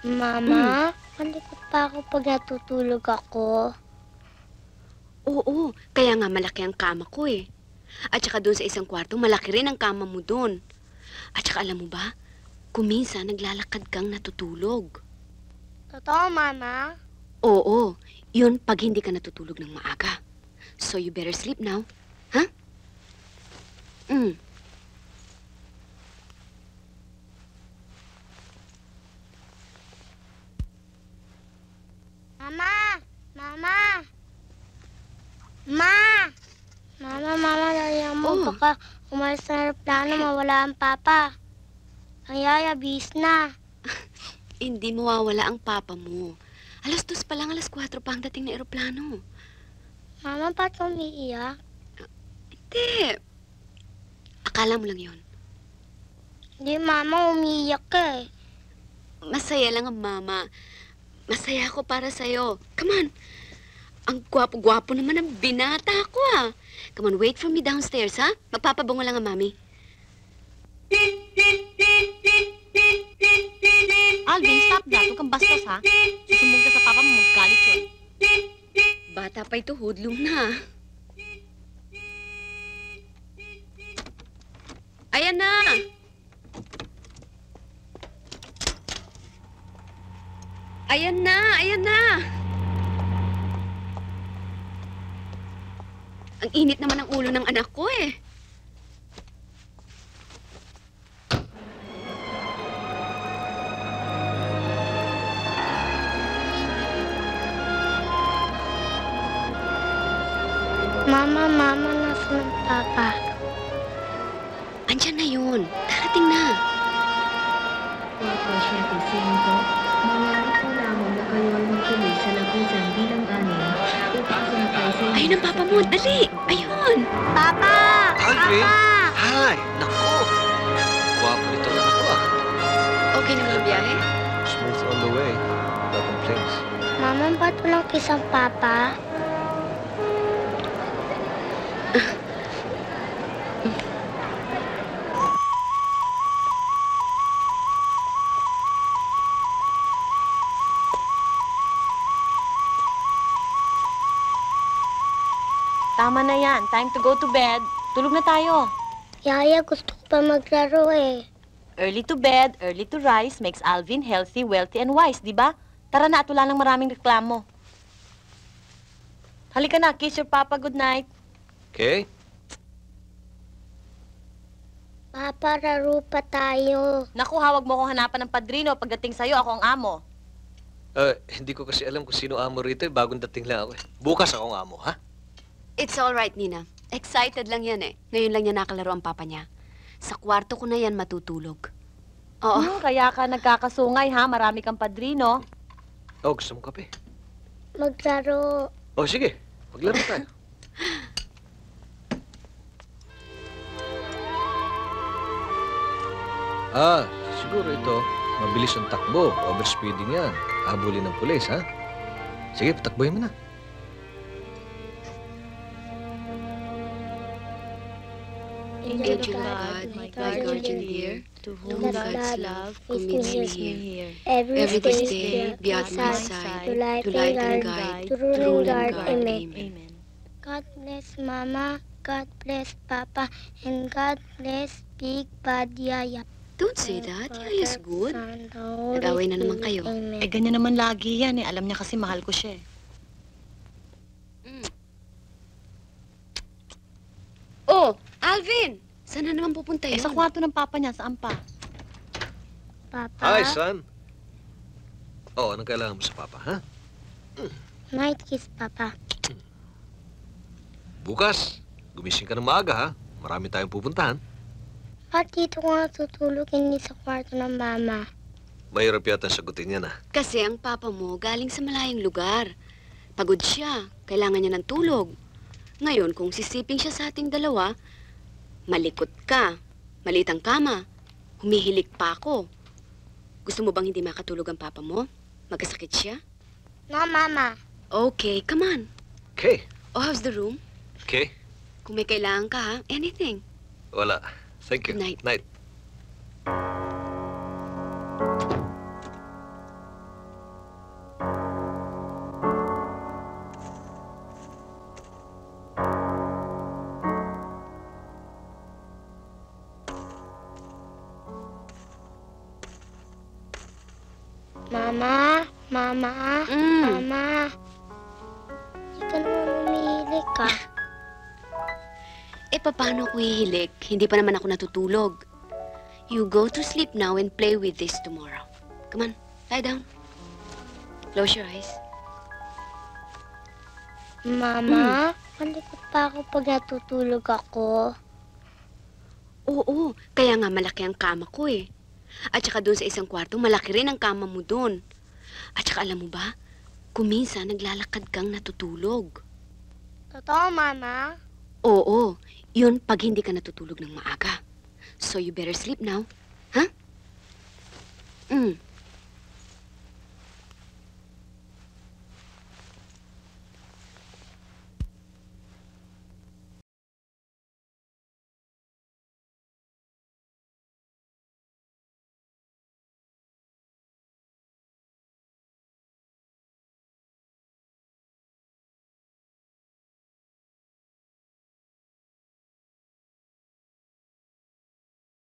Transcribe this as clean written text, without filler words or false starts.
Mama, malikot pa ako pag natutulog ako. Oo, kaya nga malaki ang kama ko eh. At saka doon sa isang kwarto, malaki rin ang kama mo doon. At saka alam mo ba, kuminsan naglalakad kang natutulog. Totoo, Mama? Oo, yun pag hindi ka natutulog ng maaga. So you better sleep now. Ha? Huh? Mama! Mama! Ma! Mama, dalihan mo. Oh. Baka umalis na aeroplano, mawala ang papa. Ang yaya, bis na. Hindi mawawala ang papa mo. 2:00 pa lang, 4:00 pa ang dating na eroplano. Mama, ba't umiiyak? Hindi. Akala mo lang yun. Hindi, Mama, umiiyak ka eh. Masaya lang ang mama. Masaya ako para sa'yo. Come on. Ang gwapo-gwapo naman ang binata ko, ah. Come on, wait for me downstairs, ha? Magpapabango lang ang mami. Alvin, stop that. Huwag kang bastos, ha? Susumbong ka sa papa mo, magkalit yun. Bata pa ito, hoodlum na. Ayan na! Ayan na! Ayan na! Ang init naman ang ulo ng anak ko eh. Mama, nasaan ang papa? Andyan na yun. Darating na. Papa, 7-5, mangyari po lamang na kayo ay magtuloy sa lagusan bilang anin upang sumakay sa Ayun ang papa mo. Dali! Ayun! Papa! Alvin! Papa! Hi! Naku! Gwapo nito na ako ah. Okay naman ang biyahe? Smooth on the way. No complaints. Mama, ba't walang kiss ang papa? Tama na yan. Time to go to bed. Tulog na tayo. Yaya, gusto ko pa maglaro eh. Early to bed, early to rise makes Alvin healthy, wealthy, and wise, di ba? Tara na at wala nang maraming reklamo. Halika na, kiss your papa, good night. Okay? Papa, laro pa tayo. Naku, hawag mo akong hanapan ng padrino. Pagdating sa'yo, ako ang amo. Hindi ko kasi alam kung sino amo rito eh. Bagong dating lang ako eh. Bukas akong amo, ha? It's all right, Nina. Excited lang yan eh. Ngayon lang niya nakalaro ang papa niya. Sa kwarto ko na yan matutulog. Oo. Kaya ka nagkakasungay, ha? Marami kang padrino. Oh, gusto mong kape? Maglaro. Oh, sige. Maglaro tayo. Siguro ito. Mabilis ang takbo. Overspeeding yan. Habulin ng pulis, ha? Sige, patakbohin mo na. Angel of God, my guardian dear, to whom God's love commits me here. Every Every day, day, be at my side, to light to light and and guide, to to rule rule and and guard. guard. Amen. Amen. God bless Mama, God bless Papa, and God bless Big Bad Yaya. Don't say that. Yaya's good. Nag-away Nag-away na naman kayo. Amen. Eh, ganyan naman lagi yan, eh. Alam niya kasi mahal ko siya, eh. Oh, Alvin! Saan na naman pupunta Eh, yun? sa kwarto ng papa niya, saan pa? Papa, Hi, son. Oh, anong kailangan mo sa papa, ha? night kiss, Papa. Bukas, gumising ka ng maaga, ha? Marami tayong pupuntahan. Ba't dito ko natutulog hindi sa kwarto ng Mama? Mahirap yata sagutin yan, ha? Kasi ang papa mo galing sa malayong lugar. Pagod siya. Kailangan niya ng tulog. Ngayon, kung sisiping siya sa ating dalawa, malikot ka. Maliit ang kama. Humihilik pa ako. Gusto mo bang hindi makatulog ang papa mo? Magkasakit siya? No, Mama. Okay, come on. Okay. Oh, how's the room? Okay. Kung may kailangan ka, ha? Anything. Wala. Thank you. Good night. Night. Mama, Mama, Mm. Mama. Hindi ka naman umihilig ka. Eh, paano ako hihilik? Hindi pa naman ako natutulog. You go to sleep now and play with this tomorrow. Come on, lie down. Close your eyes. Mama, malikot pa ako pag natutulog ako. Oo, kaya nga malaki ang kama ko eh. At saka doon sa isang kwarto, malaki rin ang kama mo doon. At saka alam mo ba, kuminsan naglalakad kang natutulog. Totoo, Mama? Oo, yun pag hindi ka natutulog ng maaga. So you better sleep now. Huh?